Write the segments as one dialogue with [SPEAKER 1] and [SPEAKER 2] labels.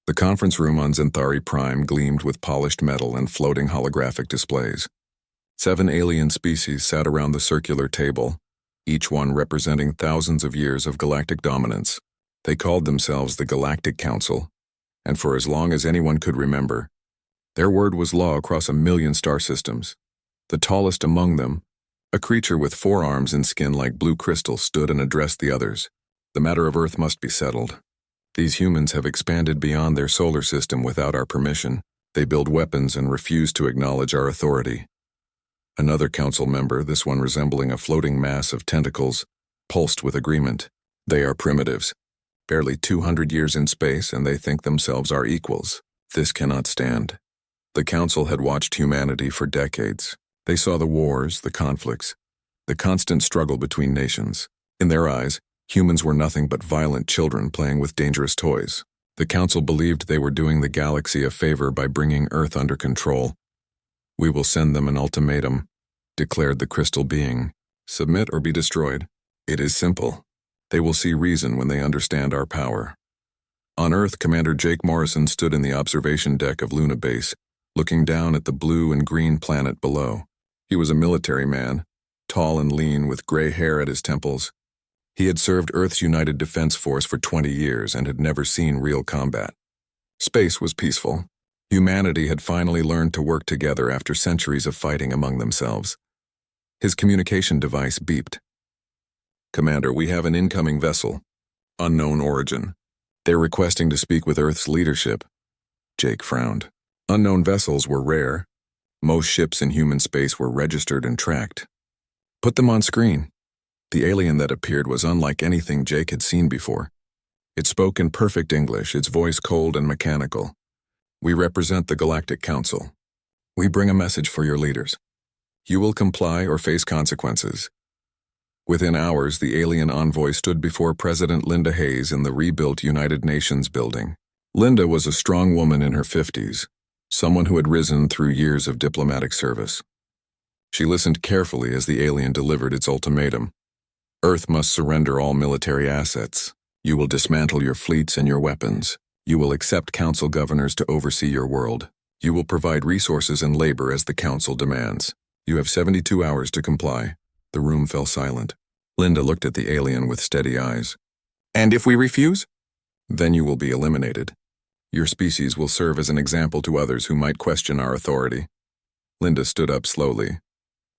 [SPEAKER 1] The conference room on Zenthari Prime gleamed with polished metal and floating holographic displays. 7 alien species sat around the circular table, each one representing thousands of years of galactic dominance. They called themselves the Galactic Council, and for as long as anyone could remember, their word was law across 1,000,000 star systems. The tallest among them, a creature with 4 arms and skin like blue crystal, stood and addressed the others. The matter of Earth must be settled. These humans have expanded beyond their solar system without our permission. They build weapons and refuse to acknowledge our authority. Another council member, this one resembling a floating mass of tentacles, pulsed with agreement. They are primitives, barely 200 years in space, and they think themselves our equals. This cannot stand. The council had watched humanity for decades. They saw the wars, the conflicts, the constant struggle between nations. In their eyes, humans were nothing but violent children playing with dangerous toys. The council believed they were doing the galaxy a favor by bringing Earth under control. "We will send them an ultimatum," declared the crystal being. "Submit or be destroyed. It is simple. They will see reason when they understand our power." On Earth, Commander Jake Morrison stood in the observation deck of Luna Base, looking down at the blue and green planet below. He was a military man, tall and lean with gray hair at his temples. He had served Earth's United Defense Force for 20 years and had never seen real combat. Space was peaceful. Humanity had finally learned to work together after centuries of fighting among themselves. His communication device beeped. "Commander, we have an incoming vessel. Unknown origin. They're requesting to speak with Earth's leadership." Jake frowned. Unknown vessels were rare. Most ships in human space were registered and tracked. "Put them on screen." The alien that appeared was unlike anything Jake had seen before. It spoke in perfect English, its voice cold and mechanical. "We represent the Galactic Council. We bring a message for your leaders. You will comply or face consequences." Within hours, the alien envoy stood before President Linda Hayes in the rebuilt United Nations building. Linda was a strong woman in her 50s, someone who had risen through years of diplomatic service. She listened carefully as the alien delivered its ultimatum. "Earth must surrender all military assets. You will dismantle your fleets and your weapons. You will accept council governors to oversee your world. You will provide resources and labor as the council demands. You have 72 hours to comply." The room fell silent. Linda looked at the alien with steady eyes. "And if we refuse?" "Then you will be eliminated. Your species will serve as an example to others who might question our authority." Linda stood up slowly.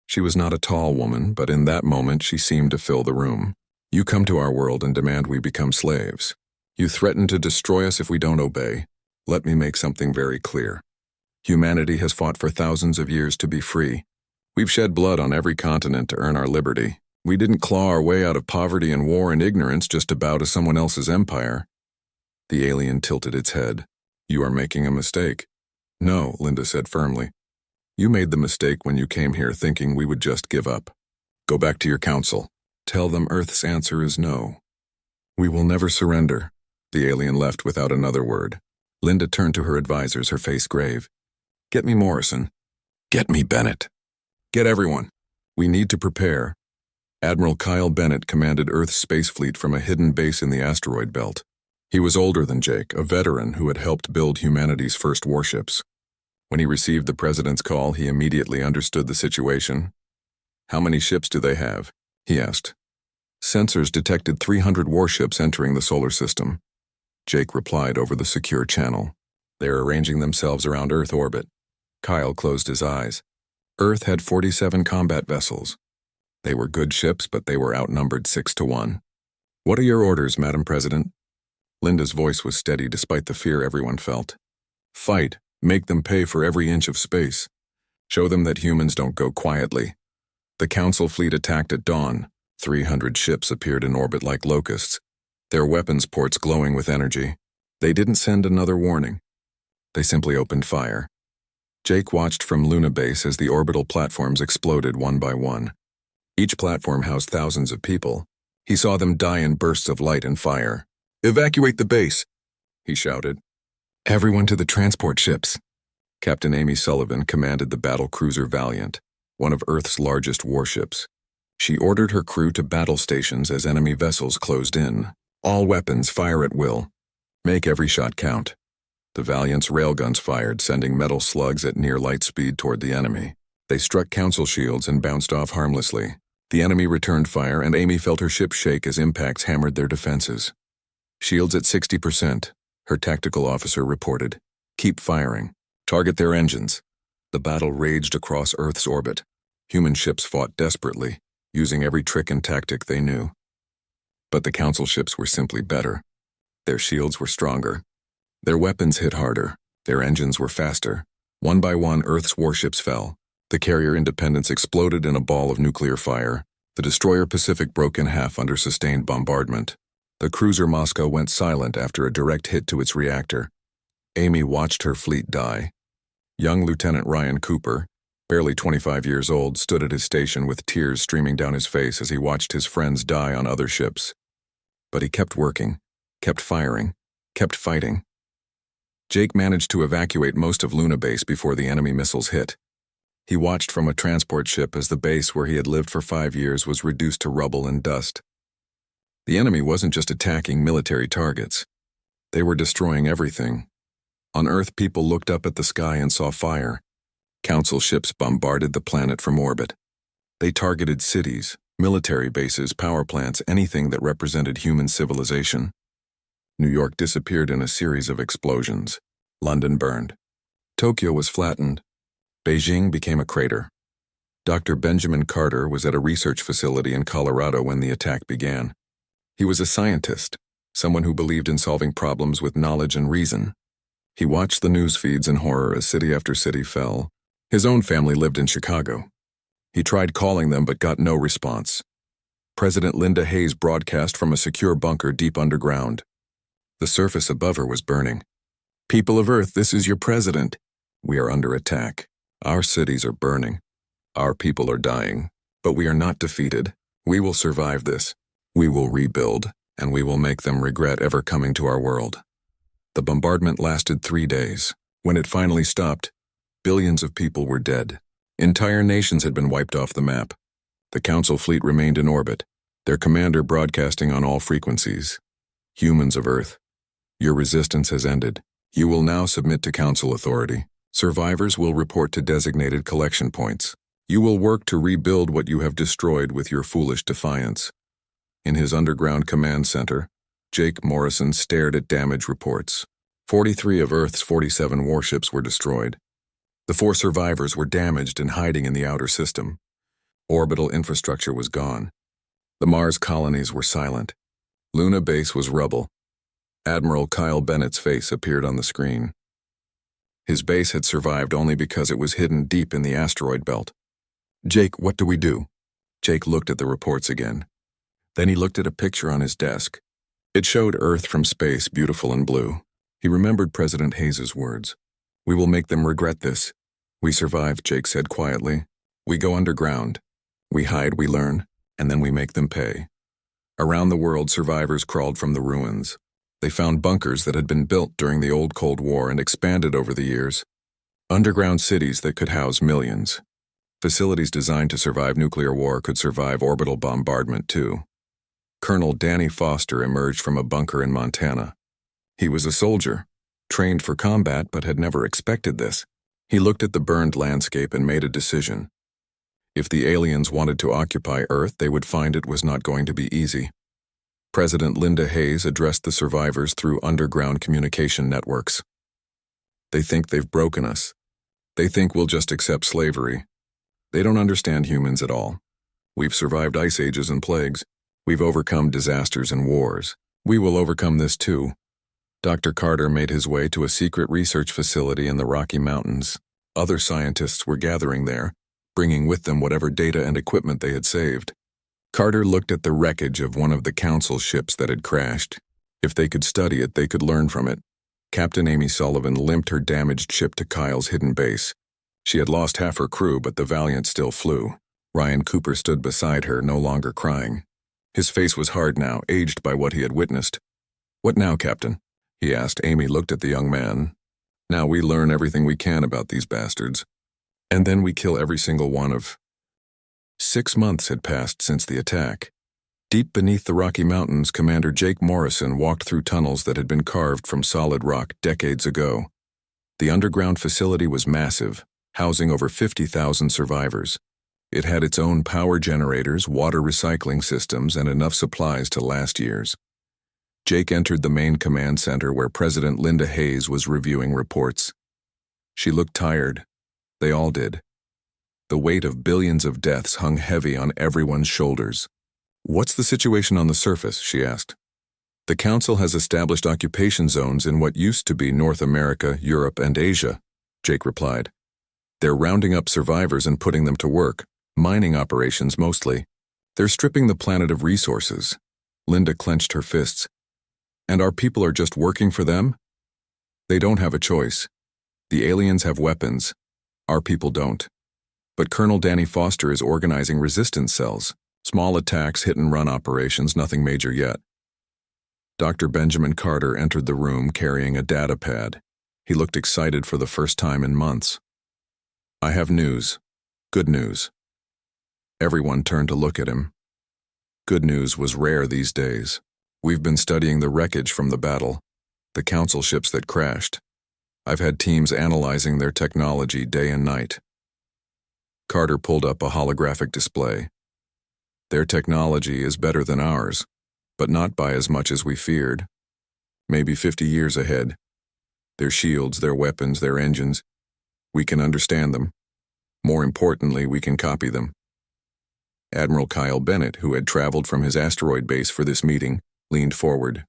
[SPEAKER 1] She was not a tall woman, but in that moment she seemed to fill the room. "You come to our world and demand we become slaves. You threaten to destroy us if we don't obey. Let me make something very clear. Humanity has fought for thousands of years to be free. We've shed blood on every continent to earn our liberty. We didn't claw our way out of poverty and war and ignorance just to bow to someone else's empire." The alien tilted its head. "You are making a mistake." "No," Linda said firmly. "You made the mistake when you came here thinking we would just give up. Go back to your council. Tell them Earth's answer is no. We will never surrender." The alien left without another word. Linda turned to her advisors, her face grave. "Get me Morrison. Get me Bennett. Get everyone. We need to prepare." Admiral Kyle Bennett commanded Earth's space fleet from a hidden base in the asteroid belt. He was older than Jake, a veteran who had helped build humanity's first warships. When he received the president's call, he immediately understood the situation. "How many ships do they have?" he asked. "Sensors detected 300 warships entering the solar system." Jake replied over the secure channel. "They're arranging themselves around Earth orbit." Kyle closed his eyes. Earth had 47 combat vessels. They were good ships, but they were outnumbered 6-1. "What are your orders, Madam President?" Linda's voice was steady despite the fear everyone felt. "Fight. Make them pay for every inch of space. Show them that humans don't go quietly." The Council fleet attacked at dawn. 300 ships appeared in orbit like locusts, their weapons ports glowing with energy. They didn't send another warning. They simply opened fire. Jake watched from Luna Base as the orbital platforms exploded one by one. Each platform housed thousands of people. He saw them die in bursts of light and fire. "Evacuate the base," he shouted. "Everyone to the transport ships." Captain Amy Sullivan commanded the battle cruiser Valiant, one of Earth's largest warships. She ordered her crew to battle stations as enemy vessels closed in. "All weapons fire at will. Make every shot count." The Valiant's railguns fired, sending metal slugs at near light speed toward the enemy. They struck council shields and bounced off harmlessly. The enemy returned fire, and Amy felt her ship shake as impacts hammered their defenses. Shields at 60%, her tactical officer reported. Keep firing. Target their engines. The battle raged across Earth's orbit. Human ships fought desperately, using every trick and tactic they knew. But the council ships were simply better. Their shields were stronger. Their weapons hit harder. Their engines were faster. One by one, Earth's warships fell. The carrier Independence exploded in a ball of nuclear fire. The destroyer Pacific broke in half under sustained bombardment. The cruiser Moscow went silent after a direct hit to its reactor. Amy watched her fleet die. Young Lieutenant Ryan Cooper, barely 25 years old, stood at his station with tears streaming down his face as he watched his friends die on other ships. But he kept working, kept firing, kept fighting. Jake managed to evacuate most of Luna Base before the enemy missiles hit. He watched from a transport ship as the base where he had lived for 5 years was reduced to rubble and dust. The enemy wasn't just attacking military targets. They were destroying everything. On Earth, people looked up at the sky and saw fire. Council ships bombarded the planet from orbit. They targeted cities, military bases, power plants, anything that represented human civilization. New York disappeared in a series of explosions. London burned. Tokyo was flattened. Beijing became a crater. Dr. Benjamin Carter was at a research facility in Colorado when the attack began. He was a scientist, someone who believed in solving problems with knowledge and reason. He watched the news feeds in horror as city after city fell. His own family lived in Chicago. He tried calling them but got no response. President Linda Hayes broadcast from a secure bunker deep underground. The surface above her was burning. "People of Earth, this is your president. We are under attack. Our cities are burning. Our people are dying. But we are not defeated. We will survive this. We will rebuild, and we will make them regret ever coming to our world." The bombardment lasted 3 days. When it finally stopped, billions of people were dead. Entire nations had been wiped off the map. The Council fleet remained in orbit, their commander broadcasting on all frequencies. "Humans of Earth, your resistance has ended. You will now submit to Council authority. Survivors will report to designated collection points. You will work to rebuild what you have destroyed with your foolish defiance." In his underground command center, Jake Morrison stared at damage reports. 43 of Earth's 47 warships were destroyed. The 4 survivors were damaged and hiding in the outer system. Orbital infrastructure was gone. The Mars colonies were silent. Luna Base was rubble. Admiral Kyle Bennett's face appeared on the screen. His base had survived only because it was hidden deep in the asteroid belt. "Jake, what do we do?" Jake looked at the reports again. Then he looked at a picture on his desk. It showed Earth from space, beautiful and blue. He remembered President Hayes' words. "We will make them regret this." "We survive," Jake said quietly. "We go underground. We hide, we learn, and then we make them pay." Around the world, survivors crawled from the ruins. They found bunkers that had been built during the old Cold War and expanded over the years. Underground cities that could house millions. Facilities designed to survive nuclear war could survive orbital bombardment too. Colonel Danny Foster emerged from a bunker in Montana. He was a soldier, trained for combat but had never expected this. He looked at the burned landscape and made a decision. If the aliens wanted to occupy Earth, they would find it was not going to be easy. President Linda Hayes addressed the survivors through underground communication networks. "They think they've broken us. They think we'll just accept slavery. They don't understand humans at all. We've survived ice ages and plagues. We've overcome disasters and wars. We will overcome this too." Dr. Carter made his way to a secret research facility in the Rocky Mountains. Other scientists were gathering there, bringing with them whatever data and equipment they had saved. Carter looked at the wreckage of one of the Council ships that had crashed. If they could study it, they could learn from it. Captain Amy Sullivan limped her damaged ship to Kyle's hidden base. She had lost half her crew, but the Valiant still flew. Ryan Cooper stood beside her, no longer crying. His face was hard now, aged by what he had witnessed. "What now, Captain?" he asked. Amy looked at the young man. "Now we learn everything we can about these bastards. And then we kill every single one of..." 6 months had passed since the attack. Deep beneath the Rocky Mountains, Commander Jake Morrison walked through tunnels that had been carved from solid rock decades ago. The underground facility was massive, housing over 50,000 survivors. It had its own power generators, water recycling systems, and enough supplies to last years. Jake entered the main command center where President Linda Hayes was reviewing reports. She looked tired. They all did. The weight of billions of deaths hung heavy on everyone's shoulders. "What's the situation on the surface?" she asked. "The Council has established occupation zones in what used to be North America, Europe, and Asia," Jake replied. "They're rounding up survivors and putting them to work, mining operations mostly. They're stripping the planet of resources." Linda clenched her fists. "And our people are just working for them?" "They don't have a choice. The aliens have weapons. Our people don't. But Colonel Danny Foster is organizing resistance cells. Small attacks, hit-and-run operations, nothing major yet." Dr. Benjamin Carter entered the room carrying a data pad. He looked excited for the first time in months. "I have news. Good news." Everyone turned to look at him. Good news was rare these days. "We've been studying the wreckage from the battle, the Council ships that crashed. I've had teams analyzing their technology day and night." Carter pulled up a holographic display. "Their technology is better than ours, but not by as much as we feared. Maybe 50 years ahead. Their shields, their weapons, their engines. We can understand them. More importantly, we can copy them." Admiral Kyle Bennett, who had traveled from his asteroid base for this meeting, leaned forward.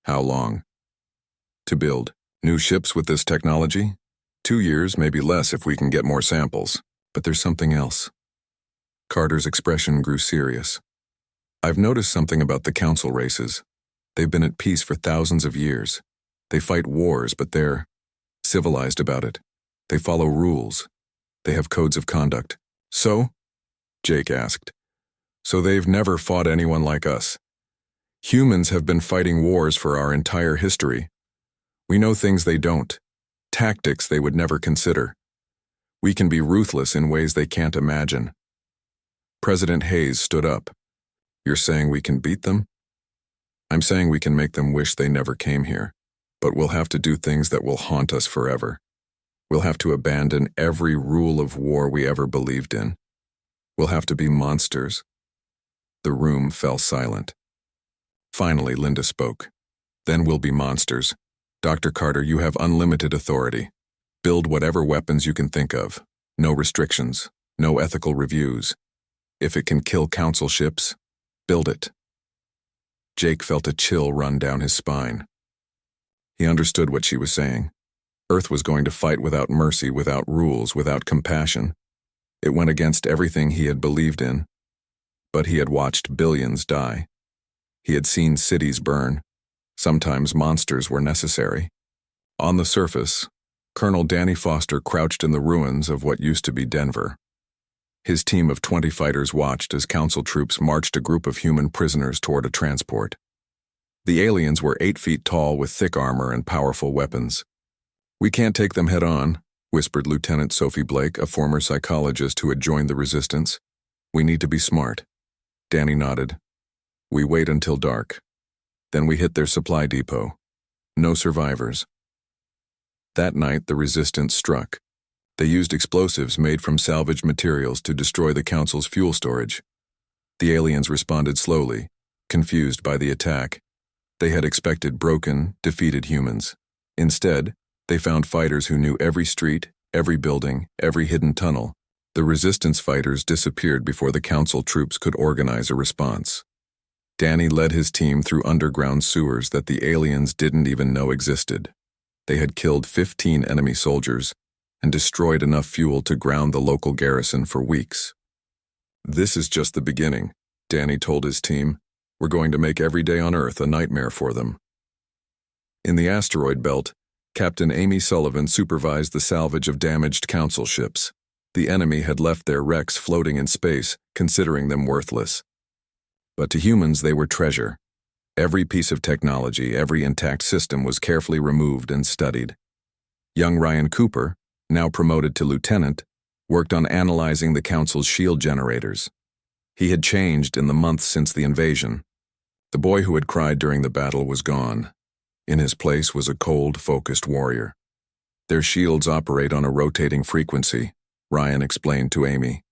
[SPEAKER 1] "How long?" "To build new ships with this technology? 2 years, maybe less if we can get more samples. But there's something else." Carter's expression grew serious. "I've noticed something about the Council races. They've been at peace for thousands of years. They fight wars, but they're civilized about it. They follow rules. They have codes of conduct." "So?" Jake asked. "So they've never fought anyone like us. Humans have been fighting wars for our entire history. We know things they don't, tactics they would never consider. We can be ruthless in ways they can't imagine." President Hayes stood up. "You're saying we can beat them?" "I'm saying we can make them wish they never came here, but we'll have to do things that will haunt us forever. We'll have to abandon every rule of war we ever believed in. We'll have to be monsters." The room fell silent. Finally, Linda spoke. "Then we'll be monsters. Dr. Carter, you have unlimited authority. Build whatever weapons you can think of. No restrictions, no ethical reviews. If it can kill Council ships, build it." Jake felt a chill run down his spine. He understood what she was saying. Earth was going to fight without mercy, without rules, without compassion. It went against everything he had believed in. But he had watched billions die. He had seen cities burn. Sometimes monsters were necessary. On the surface, Colonel Danny Foster crouched in the ruins of what used to be Denver. His team of 20 fighters watched as Council troops marched a group of human prisoners toward a transport. The aliens were 8 feet tall with thick armor and powerful weapons. "We can't take them head on," whispered Lieutenant Sophie Blake, a former psychologist who had joined the resistance. "We need to be smart." Danny nodded. "We wait until dark. Then we hit their supply depot. No survivors." That night, the resistance struck. They used explosives made from salvaged materials to destroy the Council's fuel storage. The aliens responded slowly, confused by the attack. They had expected broken, defeated humans. Instead, they found fighters who knew every street, every building, every hidden tunnel. The resistance fighters disappeared before the Council troops could organize a response. Danny led his team through underground sewers that the aliens didn't even know existed. They had killed 15 enemy soldiers and destroyed enough fuel to ground the local garrison for weeks. "This is just the beginning," Danny told his team. "We're going to make every day on Earth a nightmare for them." In the asteroid belt, Captain Amy Sullivan supervised the salvage of damaged Council ships. The enemy had left their wrecks floating in space, considering them worthless. But to humans, they were treasure. Every piece of technology, every intact system was carefully removed and studied. Young Ryan Cooper, now promoted to lieutenant, worked on analyzing the Council's shield generators. He had changed in the months since the invasion. The boy who had cried during the battle was gone. In his place was a cold, focused warrior. Their shields operate on a rotating frequency, Ryan explained to Amy.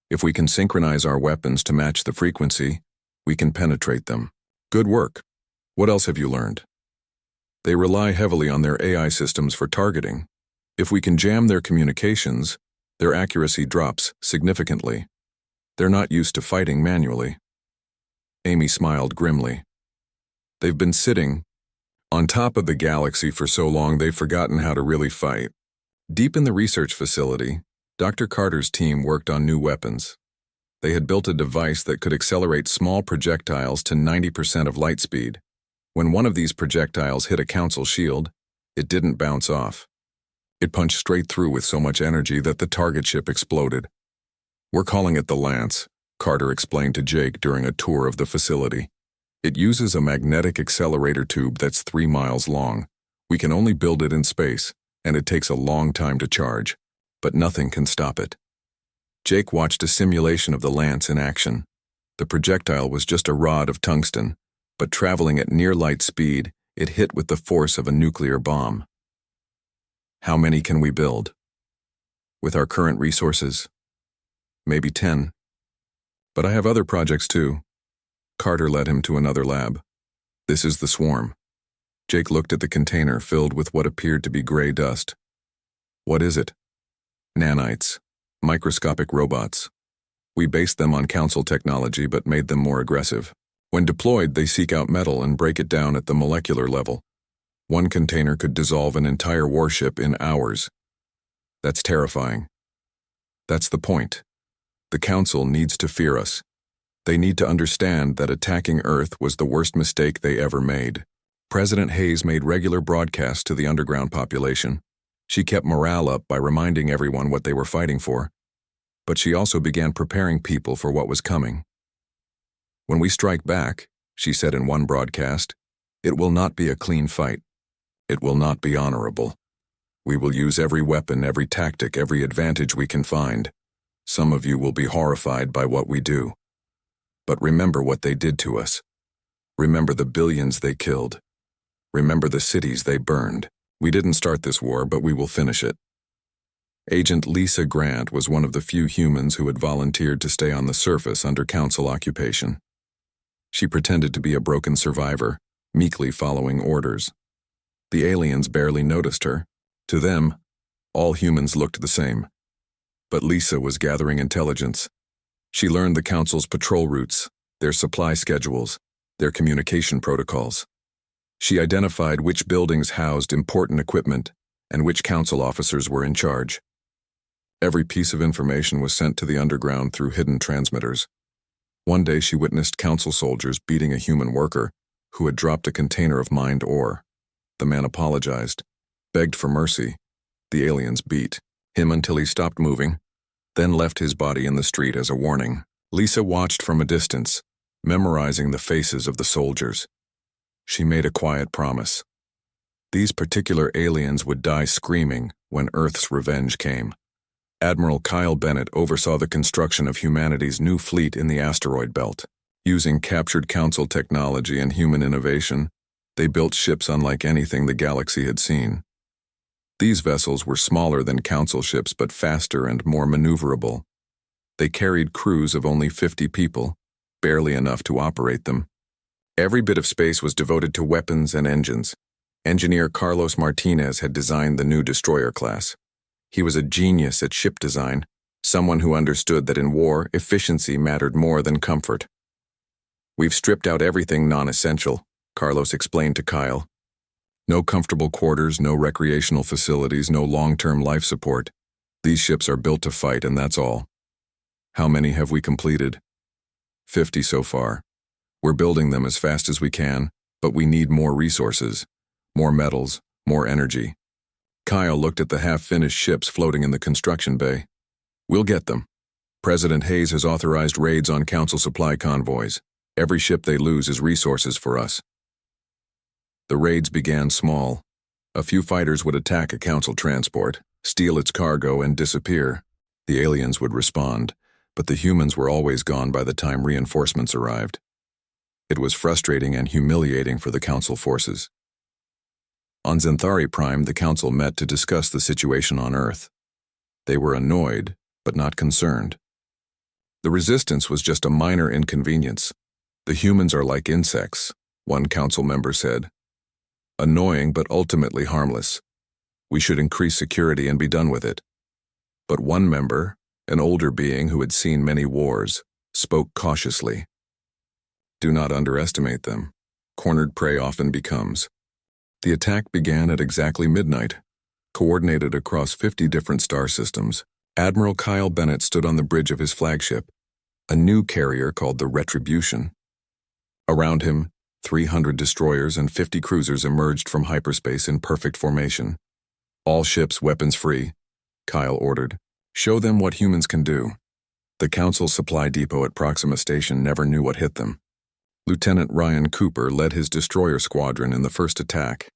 [SPEAKER 1] If we can synchronize our weapons to match the frequency, we can penetrate them. Good work. What else have you learned? They rely heavily on their AI systems for targeting. If we can jam their communications, their accuracy drops significantly. They're not used to fighting manually. Amy smiled grimly. They've been sitting on top of the galaxy for so long they've forgotten how to really fight. Deep in the research facility, Dr. Carter's team worked on new weapons. They had built a device that could accelerate small projectiles to 90% of light speed. When one of these projectiles hit a council shield, it didn't bounce off. It punched straight through with so much energy that the target ship exploded. We're calling it the Lance, Carter explained to Jake during a tour of the facility. It uses a magnetic accelerator tube that's 3 miles long. We can only build it in space, and it takes a long time to charge, but nothing can stop it. Jake watched a simulation of the Lance in action. The projectile was just a rod of tungsten, but traveling at near light speed, it hit with the force of a nuclear bomb. How many can we build? With our current resources? Maybe 10. But I have other projects too. Carter led him to another lab. This is the swarm. Jake looked at the container filled with what appeared to be gray dust. What is it? Nanites. Microscopic robots. We based them on council technology but made them more aggressive. When deployed, they seek out metal and break it down at the molecular level. One container could dissolve an entire warship in hours. That's terrifying. That's the point. The Council needs to fear us. They need to understand that attacking Earth was the worst mistake they ever made. President Hayes made regular broadcasts to the underground population. She kept morale up by reminding everyone what they were fighting for. But she also began preparing people for what was coming. When we strike back, she said in one broadcast, it will not be a clean fight. It will not be honorable. We will use every weapon, every tactic, every advantage we can find. Some of you will be horrified by what we do. But remember what they did to us. Remember the billions they killed. Remember the cities they burned. We didn't start this war, but we will finish it. Agent Lisa Grant was one of the few humans who had volunteered to stay on the surface under Council occupation. She pretended to be a broken survivor, meekly following orders. The aliens barely noticed her. To them, all humans looked the same. But Lisa was gathering intelligence. She learned the Council's patrol routes, their supply schedules, their communication protocols. She identified which buildings housed important equipment and which Council officers were in charge. Every piece of information was sent to the underground through hidden transmitters. One day she witnessed Council soldiers beating a human worker who had dropped a container of mined ore. The man apologized, begged for mercy. The aliens beat him until he stopped moving, then left his body in the street as a warning. Lisa watched from a distance, memorizing the faces of the soldiers. She made a quiet promise. These particular aliens would die screaming when Earth's revenge came. Admiral Kyle Bennett oversaw the construction of humanity's new fleet in the asteroid belt. Using captured Council technology and human innovation, they built ships unlike anything the galaxy had seen. These vessels were smaller than Council ships but faster and more maneuverable. They carried crews of only 50 people, barely enough to operate them. Every bit of space was devoted to weapons and engines. Engineer Carlos Martinez had designed the new destroyer class. He was a genius at ship design, someone who understood that in war, efficiency mattered more than comfort. We've stripped out everything non-essential, Carlos explained to Kyle. No comfortable quarters, no recreational facilities, no long-term life support. These ships are built to fight, and that's all. How many have we completed? 50 so far. We're building them as fast as we can, but we need more resources, more metals, more energy. Kyle looked at the half-finished ships floating in the construction bay. We'll get them. President Hayes has authorized raids on Council supply convoys. Every ship they lose is resources for us. The raids began small. A few fighters would attack a Council transport, steal its cargo, and disappear. The aliens would respond, but the humans were always gone by the time reinforcements arrived. It was frustrating and humiliating for the Council forces. On Xanthari Prime, the Council met to discuss the situation on Earth. They were annoyed, but not concerned. The resistance was just a minor inconvenience. The humans are like insects, one council member said. Annoying, but ultimately harmless. We should increase security and be done with it. But one member, an older being who had seen many wars, spoke cautiously. Do not underestimate them. Cornered prey often becomes. The attack began at exactly midnight. Coordinated across 50 different star systems, Admiral Kyle Bennett stood on the bridge of his flagship, a new carrier called the Retribution. Around him, 300 destroyers and 50 cruisers emerged from hyperspace in perfect formation. All ships weapons-free, Kyle ordered. Show them what humans can do. The Council's supply depot at Proxima Station never knew what hit them. Lieutenant Ryan Cooper led his destroyer squadron in the first attack.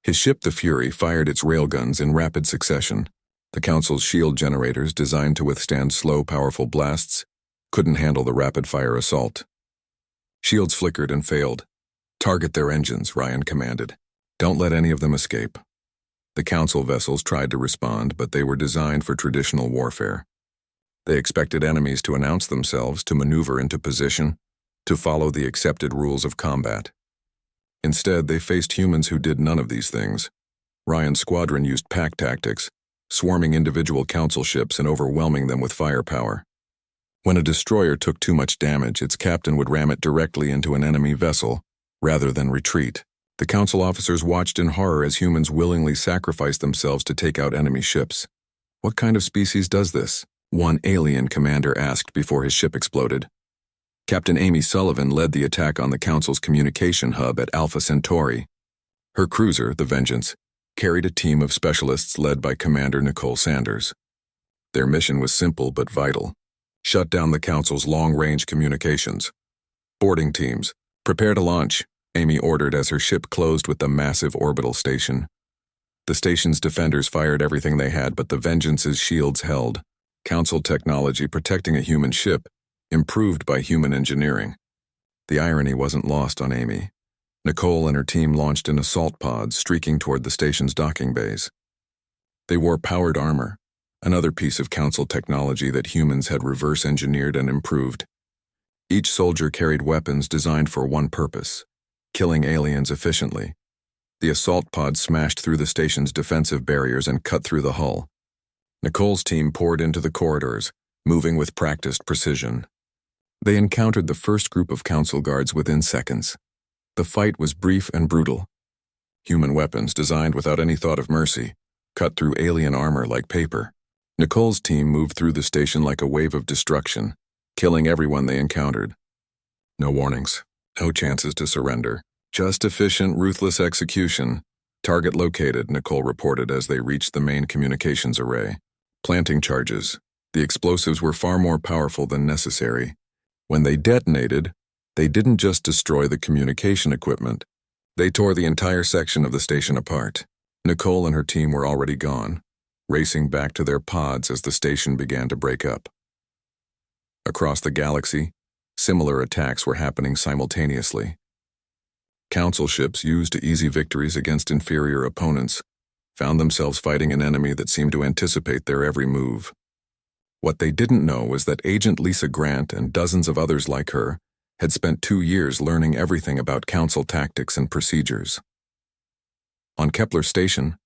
[SPEAKER 1] His ship, the Fury, fired its railguns in rapid succession. The Council's shield generators, designed to withstand slow, powerful blasts, couldn't handle the rapid-fire assault. Shields flickered and failed. Target their engines, Ryan commanded. Don't let any of them escape. The Council vessels tried to respond, but they were designed for traditional warfare. They expected enemies to announce themselves, to maneuver into position, to follow the accepted rules of combat. Instead, they faced humans who did none of these things. Ryan's squadron used pack tactics, swarming individual Council ships and overwhelming them with firepower. When a destroyer took too much damage, its captain would ram it directly into an enemy vessel, rather than retreat. The Council officers watched in horror as humans willingly sacrificed themselves to take out enemy ships. What kind of species does this? One alien commander asked before his ship exploded. Captain Amy Sullivan led the attack on the Council's communication hub at Alpha Centauri. Her cruiser, the Vengeance, carried a team of specialists led by Commander Nicole Sanders. Their mission was simple but vital. Shut down the Council's long-range communications. Boarding teams, prepare to launch, Amy ordered as her ship closed with the massive orbital station. The station's defenders fired everything they had, but the Vengeance's shields held. Council technology protecting a human ship, improved by human engineering. The irony wasn't lost on Amy. Nicole and her team launched an assault pod, streaking toward the station's docking bays. They wore powered armor, another piece of Council technology that humans had reverse-engineered and improved. Each soldier carried weapons designed for one purpose: killing aliens efficiently. The assault pod smashed through the station's defensive barriers and cut through the hull. Nicole's team poured into the corridors, moving with practiced precision. They encountered the first group of Council guards within seconds. The fight was brief and brutal. Human weapons, designed without any thought of mercy, cut through alien armor like paper. Nicole's team moved through the station like a wave of destruction, killing everyone they encountered. No warnings, no chances to surrender. Just efficient, ruthless execution. Target located, Nicole reported as they reached the main communications array. Planting charges. The explosives were far more powerful than necessary. When they detonated, they didn't just destroy the communication equipment. They tore the entire section of the station apart. Nicole and her team were already gone, racing back to their pods as the station began to break up. Across the galaxy, similar attacks were happening simultaneously. Council ships, used to easy victories against inferior opponents, found themselves fighting an enemy that seemed to anticipate their every move. What they didn't know was that Agent Lisa Grant and dozens of others like her had spent 2 years learning everything about Council tactics and procedures. On Kepler Station,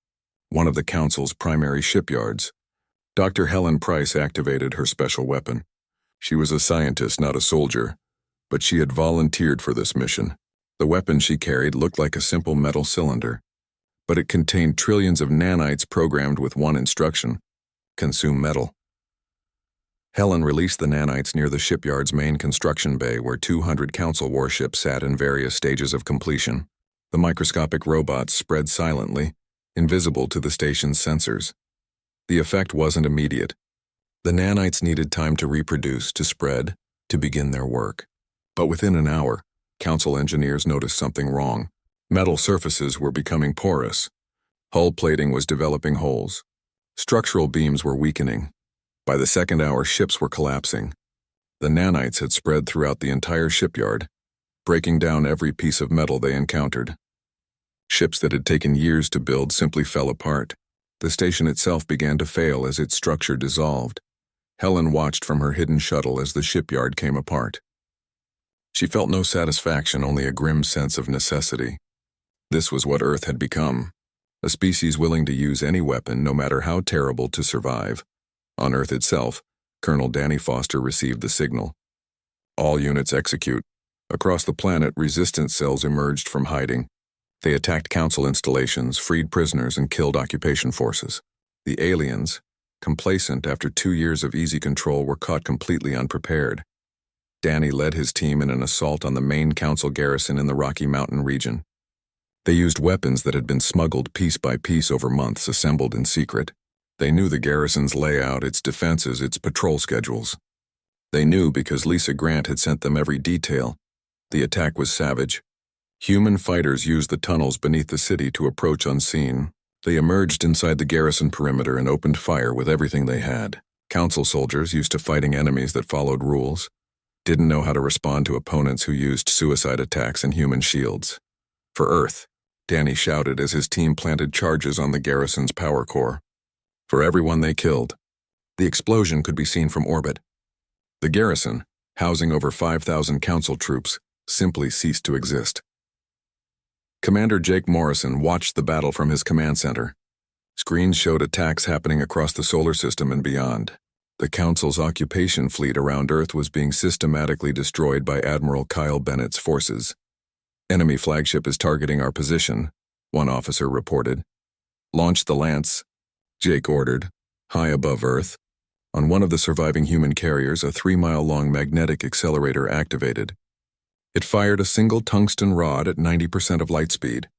[SPEAKER 1] one of the Council's primary shipyards, Dr. Helen Price activated her special weapon. She was a scientist, not a soldier, but she had volunteered for this mission. The weapon she carried looked like a simple metal cylinder, but it contained trillions of nanites programmed with one instruction: consume metal. Helen released the nanites near the shipyard's main construction bay, where 200 Council warships sat in various stages of completion. The microscopic robots spread silently, invisible to the station's sensors. The effect wasn't immediate. The nanites needed time to reproduce, to spread, to begin their work. But within an hour, Council engineers noticed something wrong. Metal surfaces were becoming porous. Hull plating was developing holes. Structural beams were weakening. By the second hour, ships were collapsing. The nanites had spread throughout the entire shipyard, breaking down every piece of metal they encountered. Ships that had taken years to build simply fell apart. The station itself began to fail as its structure dissolved. Helen watched from her hidden shuttle as the shipyard came apart. She felt no satisfaction, only a grim sense of necessity. This was what Earth had become, a species willing to use any weapon, no matter how terrible, to survive. On Earth itself, Colonel Danny Foster received the signal. All units execute. Across the planet, resistance cells emerged from hiding. They attacked council installations, freed prisoners, and killed occupation forces. The aliens, complacent after 2 years of easy control, were caught completely unprepared. Danny led his team in an assault on the main council garrison in the Rocky Mountain region. They used weapons that had been smuggled piece by piece over months, assembled in secret. They knew the garrison's layout, its defenses, its patrol schedules. They knew because Lisa Grant had sent them every detail. The attack was savage. Human fighters used the tunnels beneath the city to approach unseen. They emerged inside the garrison perimeter and opened fire with everything they had. Council soldiers, used to fighting enemies that followed rules, didn't know how to respond to opponents who used suicide attacks and human shields. For Earth, Danny shouted as his team planted charges on the garrison's power core. For everyone they killed. The explosion could be seen from orbit. The garrison, housing over 5,000 council troops, simply ceased to exist. Commander Jake Morrison watched the battle from his command center. Screens showed attacks happening across the solar system and beyond. The Council's occupation fleet around Earth was being systematically destroyed by Admiral Kyle Bennett's forces. "Enemy flagship is targeting our position," one officer reported. "Launch the Lance," Jake ordered, high above Earth. On one of the surviving human carriers, a 3-mile-long magnetic accelerator activated. It fired a single tungsten rod at 90% of light speed.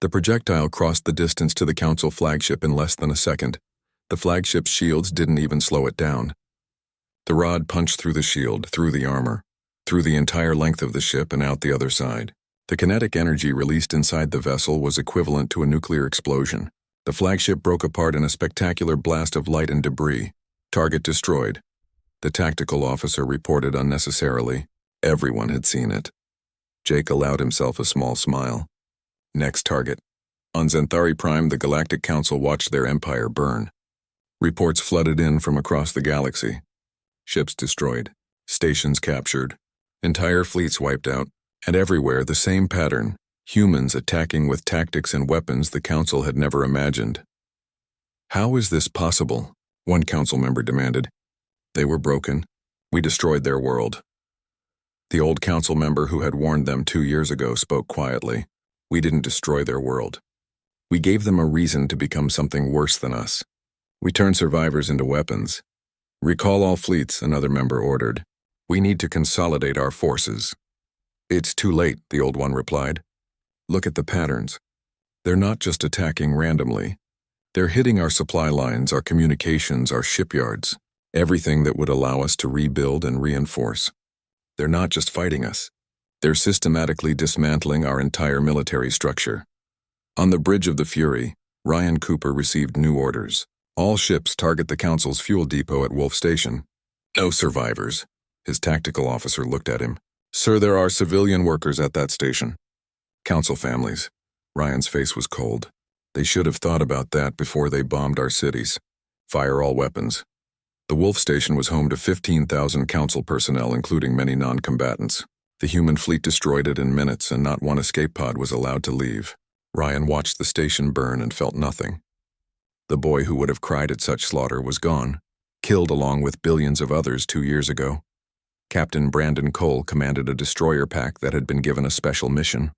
[SPEAKER 1] The projectile crossed the distance to the Council flagship in less than a second. The flagship's shields didn't even slow it down. The rod punched through the shield, through the armor, through the entire length of the ship and out the other side. The kinetic energy released inside the vessel was equivalent to a nuclear explosion. The flagship broke apart in a spectacular blast of light and debris. "Target destroyed," the tactical officer reported unnecessarily. Everyone had seen it. Jake allowed himself a small smile. Next target. On Xanthari Prime, the Galactic Council watched their empire burn. Reports flooded in from across the galaxy. Ships destroyed, stations captured, entire fleets wiped out, and everywhere the same pattern: humans attacking with tactics and weapons the Council had never imagined. "How is this possible?" one council member demanded. "They were broken. We destroyed their world." The old council member who had warned them 2 years ago spoke quietly. "We didn't destroy their world. We gave them a reason to become something worse than us. We turned survivors into weapons." "Recall all fleets," another member ordered. "We need to consolidate our forces." "It's too late," the old one replied. "Look at the patterns. They're not just attacking randomly. They're hitting our supply lines, our communications, our shipyards, everything that would allow us to rebuild and reinforce. They're not just fighting us. They're systematically dismantling our entire military structure." On the bridge of the Fury, Ryan Cooper received new orders. "All ships target the Council's fuel depot at Wolf Station." "No survivors." His tactical officer looked at him. "Sir, there are civilian workers at that station." "Council families." Ryan's face was cold. "They should have thought about that before they bombed our cities. Fire all weapons." The Wolf Station was home to 15,000 Council personnel, including many non-combatants. The human fleet destroyed it in minutes, and not one escape pod was allowed to leave. Ryan watched the station burn and felt nothing. The boy who would have cried at such slaughter was gone, killed along with billions of others 2 years ago. Captain Brandon Cole commanded a destroyer pack that had been given a special mission.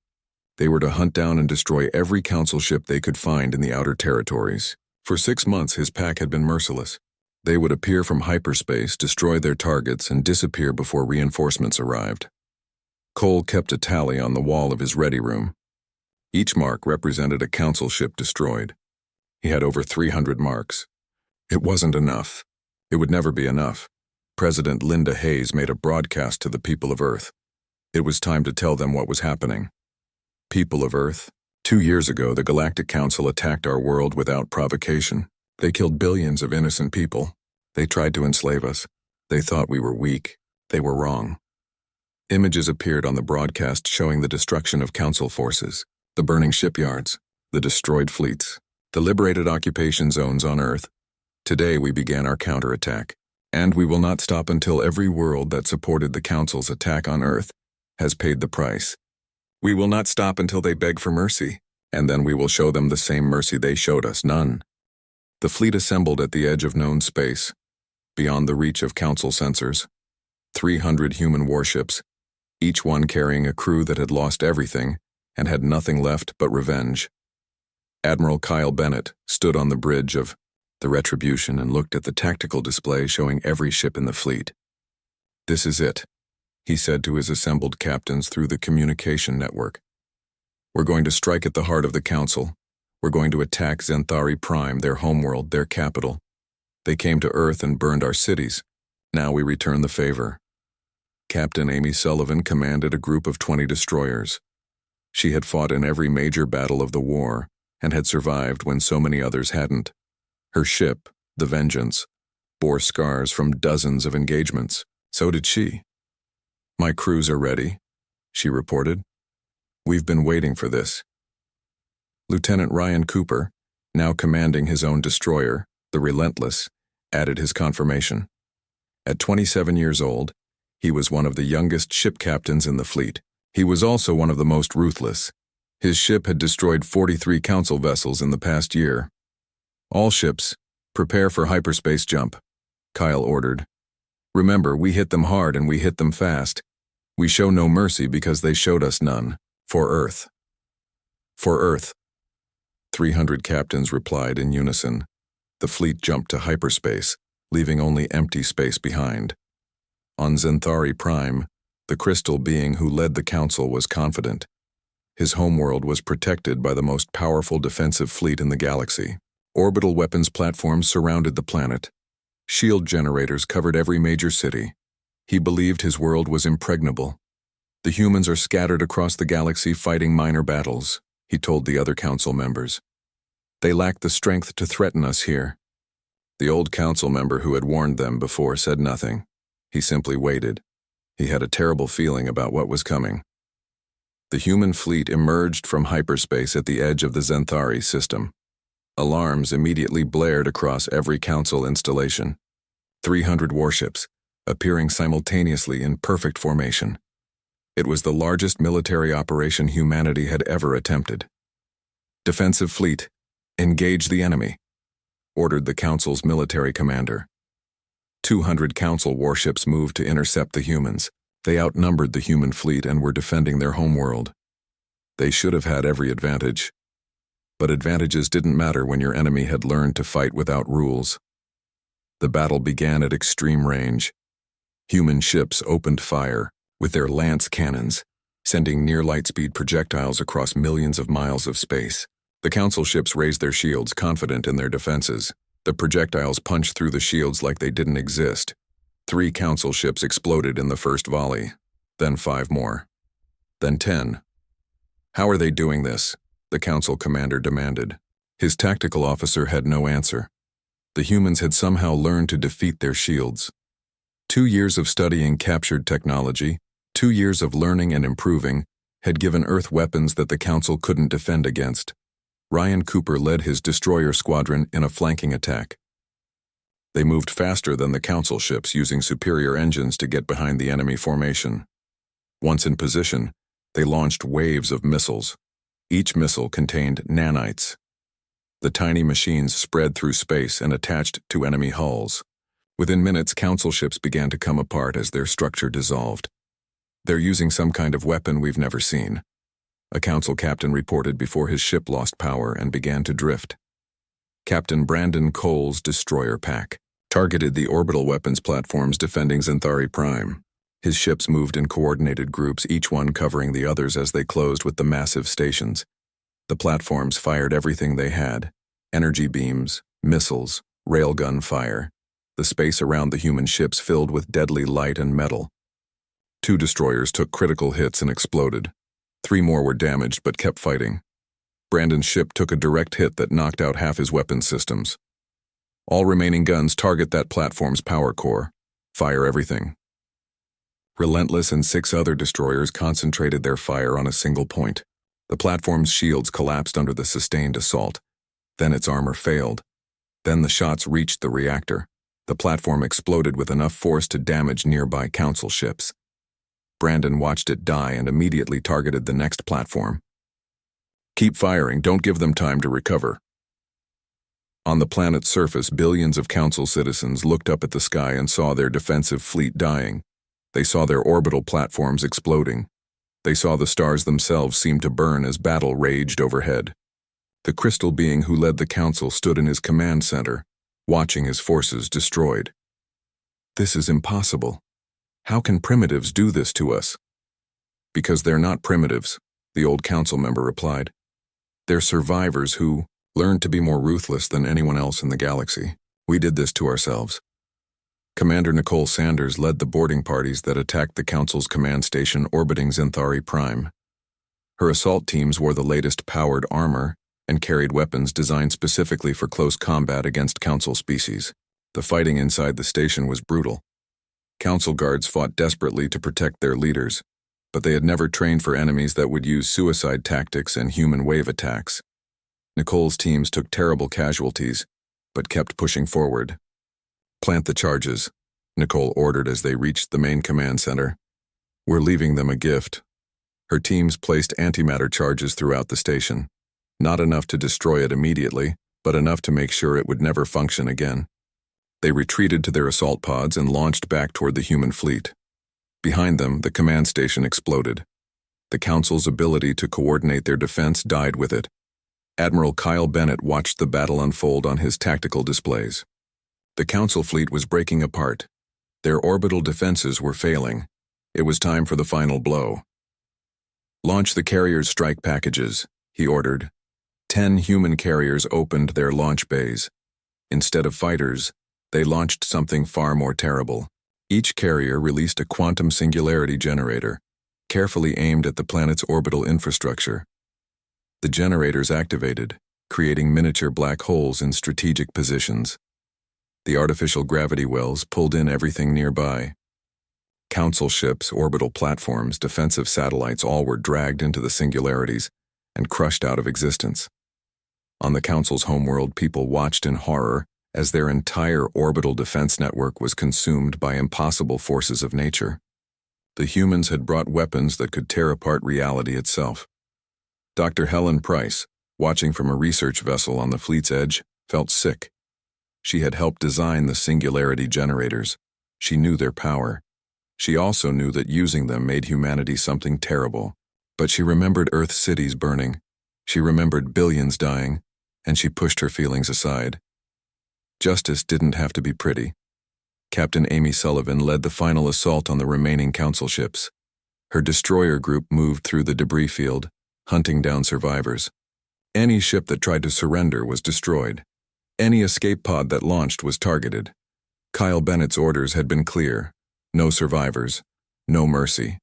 [SPEAKER 1] They were to hunt down and destroy every Council ship they could find in the outer territories. For 6 months, his pack had been merciless. They would appear from hyperspace, destroy their targets, and disappear before reinforcements arrived. Cole kept a tally on the wall of his ready room. Each mark represented a Council ship destroyed. He had over 300 marks. It wasn't enough. It would never be enough. President Linda Hayes made a broadcast to the people of Earth. It was time to tell them what was happening. "People of Earth, 2 years ago the Galactic Council attacked our world without provocation. They killed billions of innocent people. They tried to enslave us. They thought we were weak. They were wrong." Images appeared on the broadcast showing the destruction of Council forces. The burning shipyards, the destroyed fleets, the liberated occupation zones on Earth. Today we began our counterattack, and we will not stop until every world that supported the Council's attack on Earth has paid the price. We will not stop until they beg for mercy, and then we will show them the same mercy they showed us, none. The fleet assembled at the edge of known space, beyond the reach of Council sensors. 300 human warships, each one carrying a crew that had lost everything and had nothing left but revenge. Admiral Kyle Bennett stood on the bridge of the Retribution and looked at the tactical display showing every ship in the fleet. "This is it," he said to his assembled captains through the communication network. "We're going to strike at the heart of the Council. We're going to attack Zenthari Prime, their homeworld, their capital. They came to Earth and burned our cities. Now we return the favor." Captain Amy Sullivan commanded a group of 20 destroyers. She had fought in every major battle of the war and had survived when so many others hadn't. Her ship, the Vengeance, bore scars from dozens of engagements. So did she. "My crews are ready," she reported. "We've been waiting for this." Lieutenant Ryan Cooper, now commanding his own destroyer, the Relentless, added his confirmation. At 27 years old, he was one of the youngest ship captains in the fleet. He was also one of the most ruthless. His ship had destroyed 43 Council vessels in the past year. "All ships, prepare for hyperspace jump," Kyle ordered. "Remember, we hit them hard and we hit them fast. We show no mercy because they showed us none. For Earth." "For Earth," 300 captains replied in unison. The fleet jumped to hyperspace, leaving only empty space behind. On Zenthari Prime, the crystal being who led the Council was confident. His homeworld was protected by the most powerful defensive fleet in the galaxy. Orbital weapons platforms surrounded the planet. Shield generators covered every major city. He believed his world was impregnable. "The humans are scattered across the galaxy fighting minor battles," he told the other Council members. "They lack the strength to threaten us here." The old Council member who had warned them before said nothing. He simply waited. He had a terrible feeling about what was coming. The human fleet emerged from hyperspace at the edge of the Zenthari system. Alarms immediately blared across every Council installation. 300 warships, appearing simultaneously in perfect formation. It was the largest military operation humanity had ever attempted. "Defensive fleet, engage the enemy," ordered the Council's military commander. 200 Council warships moved to intercept the humans. They outnumbered the human fleet and were defending their homeworld. They should have had every advantage. But advantages didn't matter when your enemy had learned to fight without rules. The battle began at extreme range. Human ships opened fire with their lance cannons, sending near-light-speed projectiles across millions of miles of space. The Council ships raised their shields, confident in their defenses. The projectiles punched through the shields like they didn't exist. 3 Council ships exploded in the first volley, then 5 more, then 10. "How are they doing this?" the Council commander demanded. His tactical officer had no answer. The humans had somehow learned to defeat their shields. 2 years of studying captured technology, 2 years of learning and improving, had given Earth weapons that the Council couldn't defend against. Ryan Cooper led his destroyer squadron in a flanking attack. They moved faster than the Council ships, using superior engines to get behind the enemy formation. Once in position, they launched waves of missiles. Each missile contained nanites. The tiny machines spread through space and attached to enemy hulls. Within minutes, Council ships began to come apart as their structure dissolved. "They're using some kind of weapon we've never seen," a Council captain reported before his ship lost power and began to drift. Captain Brandon Cole's destroyer pack targeted the orbital weapons platforms defending Zenthari Prime. His ships moved in coordinated groups, each one covering the others as they closed with the massive stations. The platforms fired everything they had: energy beams, missiles, railgun fire. The space around the human ships filled with deadly light and metal. 2 destroyers took critical hits and exploded. 3 more were damaged but kept fighting. Brandon's ship took a direct hit that knocked out half his weapon systems. "All remaining guns target that platform's power core. Fire everything." Relentless and 6 other destroyers concentrated their fire on a single point. The platform's shields collapsed under the sustained assault. Then its armor failed. Then the shots reached the reactor. The platform exploded with enough force to damage nearby Council ships. Brandon watched it die and immediately targeted the next platform. "Keep firing, don't give them time to recover." On the planet's surface, billions of Council citizens looked up at the sky and saw their defensive fleet dying. They saw their orbital platforms exploding. They saw the stars themselves seem to burn as battle raged overhead. The crystal being who led the Council stood in his command center, watching his forces destroyed. "This is impossible. How can primitives do this to us?" "Because they're not primitives," the old Council member replied. "They're survivors who learned to be more ruthless than anyone else in the galaxy. We did this to ourselves." Commander Nicole Sanders led the boarding parties that attacked the Council's command station orbiting Xanthari Prime. Her assault teams wore the latest powered armor and carried weapons designed specifically for close combat against Council species. The fighting inside the station was brutal. Council guards fought desperately to protect their leaders, but they had never trained for enemies that would use suicide tactics and human wave attacks. Nicole's teams took terrible casualties, but kept pushing forward. "Plant the charges," Nicole ordered as they reached the main command center. "We're leaving them a gift." Her teams placed antimatter charges throughout the station. Not enough to destroy it immediately, but enough to make sure it would never function again. They retreated to their assault pods and launched back toward the human fleet. Behind them, the command station exploded. The Council's ability to coordinate their defense died with it. Admiral Kyle Bennett watched the battle unfold on his tactical displays. The Council fleet was breaking apart. Their orbital defenses were failing. It was time for the final blow. "Launch the carriers' strike packages," he ordered. 10 human carriers opened their launch bays. Instead of fighters, they launched something far more terrible. Each carrier released a quantum singularity generator, carefully aimed at the planet's orbital infrastructure. The generators activated, creating miniature black holes in strategic positions. The artificial gravity wells pulled in everything nearby. Council ships, orbital platforms, defensive satellites all were dragged into the singularities and crushed out of existence. On the Council's homeworld, people watched in horror as their entire orbital defense network was consumed by impossible forces of nature. The humans had brought weapons that could tear apart reality itself. Dr. Helen Price, watching from a research vessel on the fleet's edge, felt sick. She had helped design the singularity generators. She knew their power. She also knew that using them made humanity something terrible. But she remembered Earth's cities burning. She remembered billions dying, and she pushed her feelings aside. Justice didn't have to be pretty. Captain Amy Sullivan led the final assault on the remaining Council ships. Her destroyer group moved through the debris field, hunting down survivors. Any ship that tried to surrender was destroyed. Any escape pod that launched was targeted. Kyle Bennett's orders had been clear. No survivors, no mercy.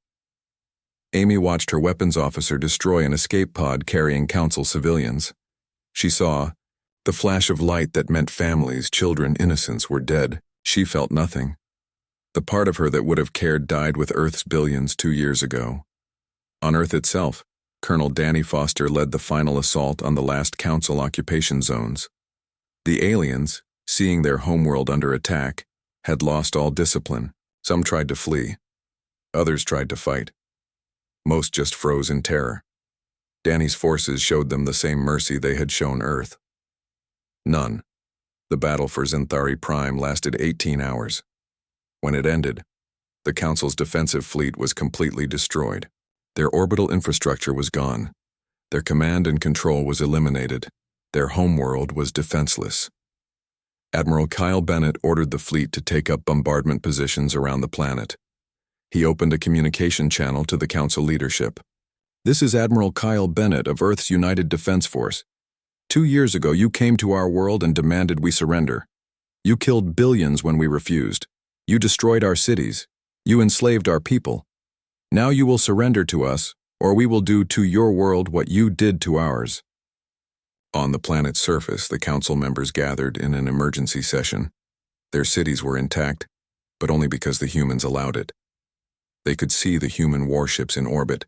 [SPEAKER 1] Amy watched her weapons officer destroy an escape pod carrying Council civilians. She saw the flash of light that meant families, children, innocents were dead. She felt nothing. The part of her that would have cared died with Earth's billions 2 years ago. On Earth itself, Colonel Danny Foster led the final assault on the last Council occupation zones. The aliens, seeing their homeworld under attack, had lost all discipline. Some tried to flee. Others tried to fight. Most just froze in terror. Danny's forces showed them the same mercy they had shown Earth. None. The battle for Xanthari Prime lasted 18 hours. When it ended, the Council's defensive fleet was completely destroyed. Their orbital infrastructure was gone. Their command and control was eliminated. Their homeworld was defenseless. Admiral Kyle Bennett ordered the fleet to take up bombardment positions around the planet. He opened a communication channel to the Council leadership. "This is Admiral Kyle Bennett of Earth's United Defense Force. 2 years ago, you came to our world and demanded we surrender. You killed billions when we refused. You destroyed our cities. You enslaved our people. Now you will surrender to us, or we will do to your world what you did to ours." On the planet's surface, the Council members gathered in an emergency session. Their cities were intact, but only because the humans allowed it. They could see the human warships in orbit,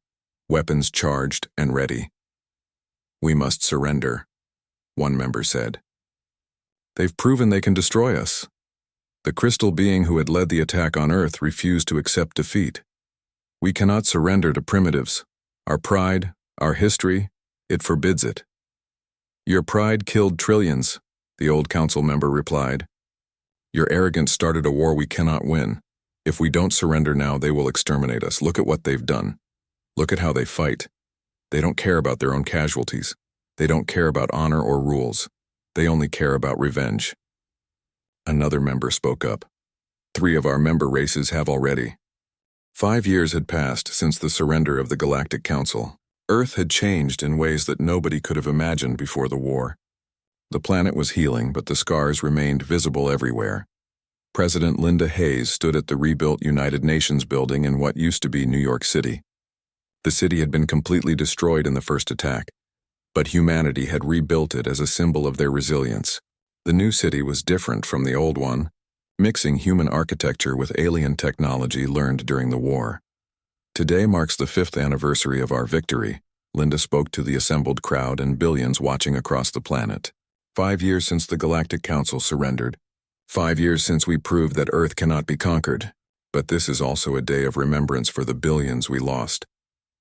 [SPEAKER 1] weapons charged and ready. "We must surrender," one member said. "They've proven they can destroy us." The crystal being who had led the attack on Earth refused to accept defeat. "We cannot surrender to primitives. Our pride, our history, it forbids it." "Your pride killed trillions," the old council member replied. "Your arrogance started a war we cannot win. If we don't surrender now, they will exterminate us. Look at what they've done. Look at how they fight. They don't care about their own casualties. They don't care about honor or rules. They only care about revenge." Another member spoke up. "3 of our member races have already." 5 years had passed since the surrender of the Galactic Council. Earth had changed in ways that nobody could have imagined before the war. The planet was healing, but the scars remained visible everywhere. President Linda Hayes stood at the rebuilt United Nations building in what used to be New York City. The city had been completely destroyed in the first attack, but humanity had rebuilt it as a symbol of their resilience. The new city was different from the old one, mixing human architecture with alien technology learned during the war. "Today marks the 5th anniversary of our victory," Linda spoke to the assembled crowd and billions watching across the planet. 5 years since the Galactic Council surrendered. 5 years since we proved that Earth cannot be conquered. But this is also a day of remembrance for the billions we lost.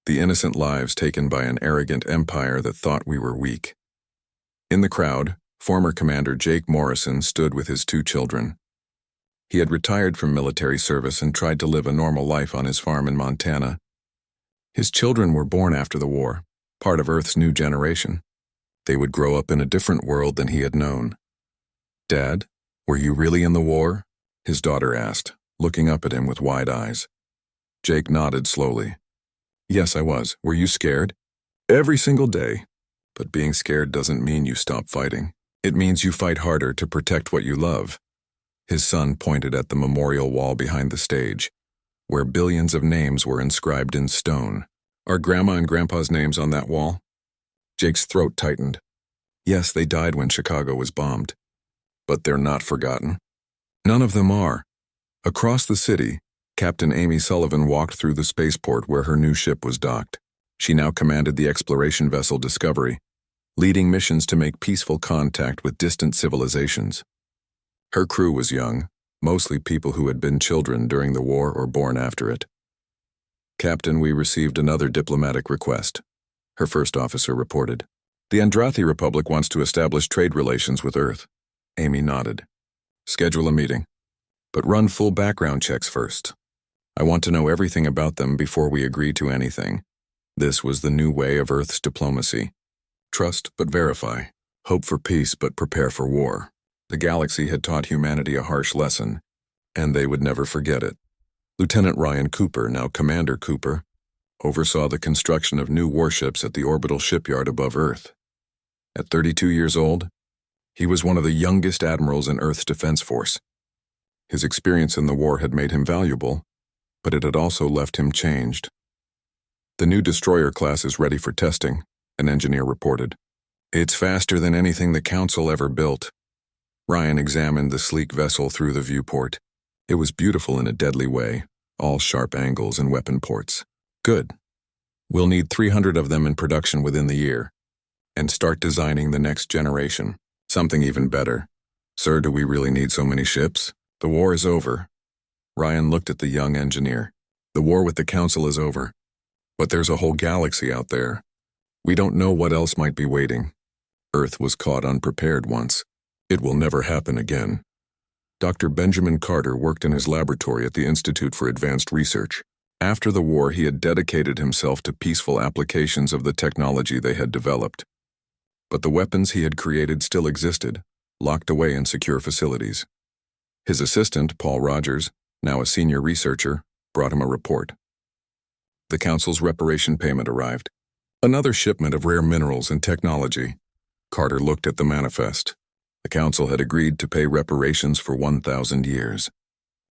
[SPEAKER 1] The innocent lives taken by an arrogant empire that thought we were weak. In the crowd, former Commander Jake Morrison stood with his 2 children. He had retired from military service and tried to live a normal life on his farm in Montana. His children were born after the war, part of Earth's new generation. They would grow up in a different world than he had known. "Dad, were you really in the war?" his daughter asked, looking up at him with wide eyes. Jake nodded slowly. "Yes, I was. Were you scared?" "Every single day. But being scared doesn't mean you stop fighting. It means you fight harder to protect what you love." His son pointed at the memorial wall behind the stage, where billions of names were inscribed in stone. "Are Grandma and Grandpa's names on that wall?" Jake's throat tightened. "Yes, they died when Chicago was bombed. But they're not forgotten." "None of them are." Across the city, Captain Amy Sullivan walked through the spaceport where her new ship was docked. She now commanded the exploration vessel Discovery, leading missions to make peaceful contact with distant civilizations. Her crew was young, mostly people who had been children during the war or born after it. "Captain, we received another diplomatic request," her first officer reported. "The Andrathi Republic wants to establish trade relations with Earth." Amy nodded. "Schedule a meeting. But run full background checks first. I want to know everything about them before we agree to anything." This was the new way of Earth's diplomacy. Trust but verify. Hope for peace but prepare for war. The galaxy had taught humanity a harsh lesson, and they would never forget it. Lieutenant Ryan Cooper, now Commander Cooper, oversaw the construction of new warships at the orbital shipyard above Earth. At 32 years old, he was one of the youngest admirals in Earth's defense force. His experience in the war had made him valuable, but it had also left him changed. "The new destroyer class is ready for testing," an engineer reported. "It's faster than anything the Council ever built." Ryan examined the sleek vessel through the viewport. It was beautiful in a deadly way, all sharp angles and weapon ports. "Good. We'll need 300 of them in production within the year, and start designing the next generation. Something even better. Sir, do we really need so many ships? The war is over." Ryan looked at the young engineer. "The war with the Council is over. But there's a whole galaxy out there. We don't know what else might be waiting. Earth was caught unprepared once. It will never happen again." Dr. Benjamin Carter worked in his laboratory at the Institute for Advanced Research. After the war, he had dedicated himself to peaceful applications of the technology they had developed. But the weapons he had created still existed, locked away in secure facilities. His assistant, Paul Rogers, now a senior researcher, brought him a report. The Council's reparation payment arrived. Another shipment of rare minerals and technology. Carter looked at the manifest. The Council had agreed to pay reparations for 1,000 years.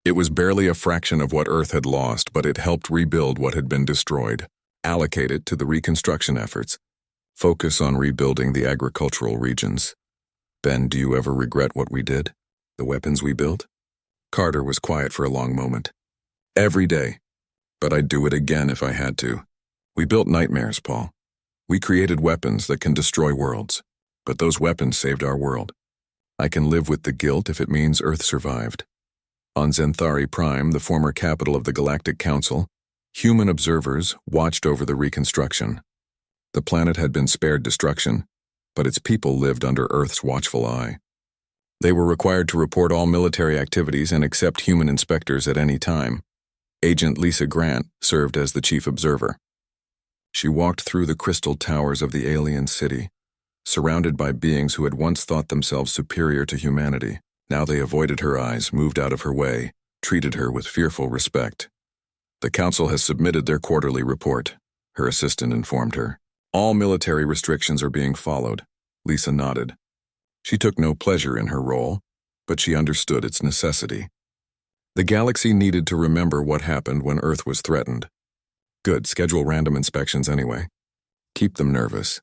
[SPEAKER 1] It was barely a fraction of what Earth had lost, but it helped rebuild what had been destroyed. Allocate it to the reconstruction efforts. Focus on rebuilding the agricultural regions. "Ben, do you ever regret what we did? The weapons we built?" Carter was quiet for a long moment. "Every day. But I'd do it again if I had to. We built nightmares, Paul. We created weapons that can destroy worlds, but those weapons saved our world. I can live with the guilt if it means Earth survived. On Zenthari Prime, the former capital of the Galactic Council, human observers watched over the reconstruction. The planet had been spared destruction, but its people lived under Earth's watchful eye. They were required to report all military activities and accept human inspectors at any time. Agent Lisa Grant served as the chief observer. She walked through the crystal towers of the alien city, surrounded by beings who had once thought themselves superior to humanity. Now they avoided her eyes, moved out of her way, treated her with fearful respect. The council has submitted their quarterly report, her assistant informed her. All military restrictions are being followed. Lisa nodded. She took no pleasure in her role, but she understood its necessity. The galaxy needed to remember what happened when Earth was threatened. Good, schedule random inspections anyway. Keep them nervous.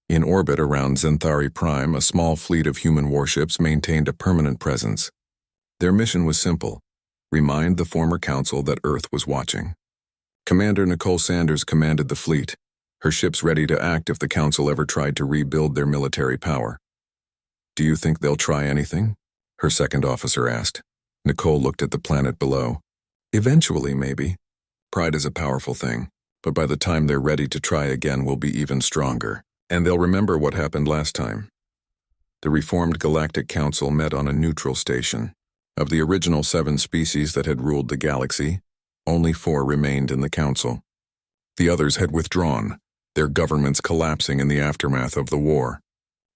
[SPEAKER 1] In orbit around Zenthari Prime, a small fleet of human warships maintained a permanent presence. Their mission was simple: remind the former council that Earth was watching. Commander Nicole Sanders commanded the fleet, her ships ready to act if the council ever tried to rebuild their military power. "Do you think they'll try anything?" her second officer asked. Nicole looked at the planet below. "Eventually, maybe. Pride is a powerful thing, but by the time they're ready to try again, we'll be even stronger. And they'll remember what happened last time." The reformed Galactic Council met on a neutral station. Of the original 7 species that had ruled the galaxy, only 4 remained in the council. The others had withdrawn, their governments collapsing in the aftermath of the war.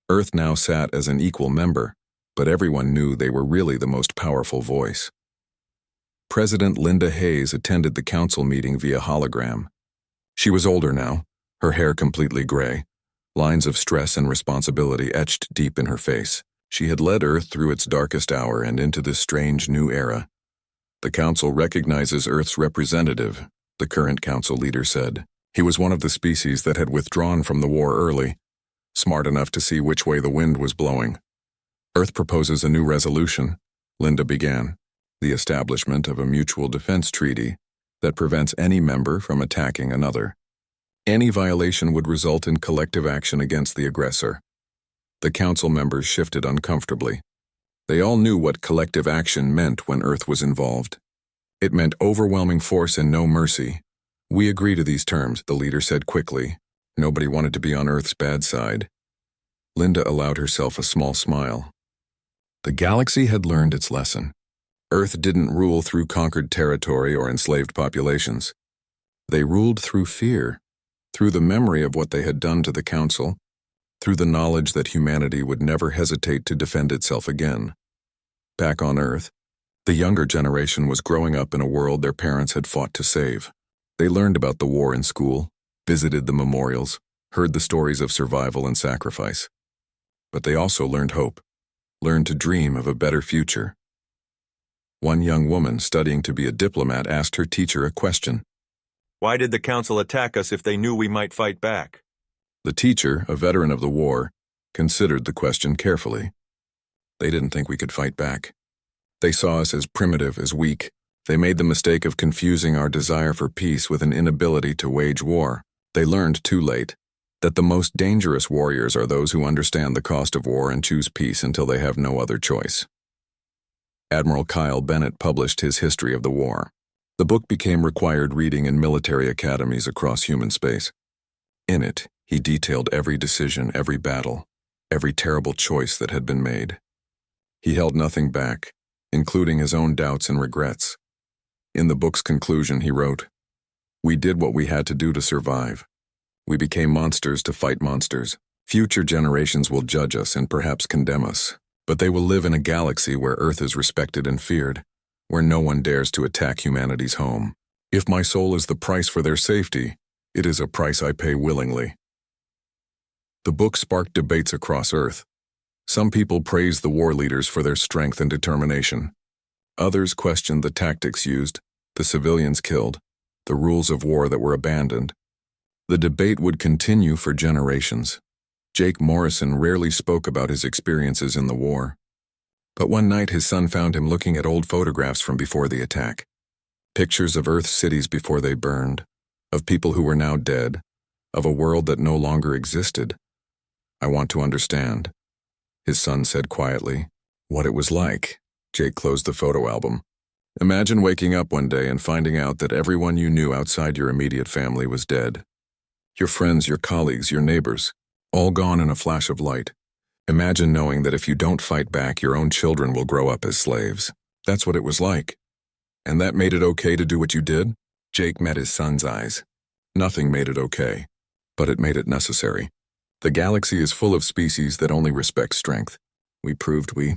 [SPEAKER 1] Earth now sat as an equal member, but everyone knew they were really the most powerful voice. President Linda Hayes attended the council meeting via hologram. She was older now, her hair completely gray, lines of stress and responsibility etched deep in her face. She had led Earth through its darkest hour and into this strange new era. "The council recognizes Earth's representative," the current council leader said. He was one of the species that had withdrawn from the war early, smart enough to see which way the wind was blowing. "Earth proposes a new resolution," Linda began, "the establishment of a mutual defense treaty that prevents any member from attacking another. Any violation would result in collective action against the aggressor." The council members shifted uncomfortably. They all knew what collective action meant when Earth was involved. It meant overwhelming force and no mercy. "We agree to these terms," the leader said quickly. Nobody wanted to be on Earth's bad side. Linda allowed herself a small smile. The galaxy had learned its lesson. Earth didn't rule through conquered territory or enslaved populations. They ruled through fear, through the memory of what they had done to the council, through the knowledge that humanity would never hesitate to defend itself again. Back on Earth, the younger generation was growing up in a world their parents had fought to save. They learned about the war in school, visited the memorials, heard the stories of survival and sacrifice. But they also learned hope, learned to dream of a better future. One young woman studying to be a diplomat asked her teacher a question.
[SPEAKER 2] "Why did the council attack us if they knew we might fight back?"
[SPEAKER 1] The teacher, a veteran of the war, considered the question carefully. "They didn't think we could fight back. They saw us as primitive, as weak. They made the mistake of confusing our desire for peace with an inability to wage war. They learned too late that the most dangerous warriors are those who understand the cost of war and choose peace until they have no other choice." Admiral Kyle Bennett published his history of the war. The book became required reading in military academies across human space. In it, he detailed every decision, every battle, every terrible choice that had been made. He held nothing back, including his own doubts and regrets. In the book's conclusion, he wrote, "We did what we had to do to survive. We became monsters to fight monsters. Future generations will judge us and perhaps condemn us, but they will live in a galaxy where Earth is respected and feared, where no one dares to attack humanity's home. If my soul is the price for their safety, it is a price I pay willingly." The book sparked debates across Earth. Some people praised the war leaders for their strength and determination. Others questioned the tactics used, the civilians killed, the rules of war that were abandoned. The debate would continue for generations. Jake Morrison rarely spoke about his experiences in the war. But one night his son found him looking at old photographs from before the attack. Pictures of Earth's cities before they burned, of people who were now dead, Of a world that no longer existed. I want to understand, his son said quietly. What it was like. Jake closed the photo album. Imagine waking up one day and finding out that everyone you knew outside your immediate family was dead. Your friends, your colleagues, your neighbors, all gone in a flash of light. Imagine knowing that if you don't fight back, your own children will grow up as slaves. That's what it was like. And that made it okay to do what you did? Jake met his son's eyes. Nothing made it okay, but it made it necessary. The galaxy is full of species that only respect strength. We proved we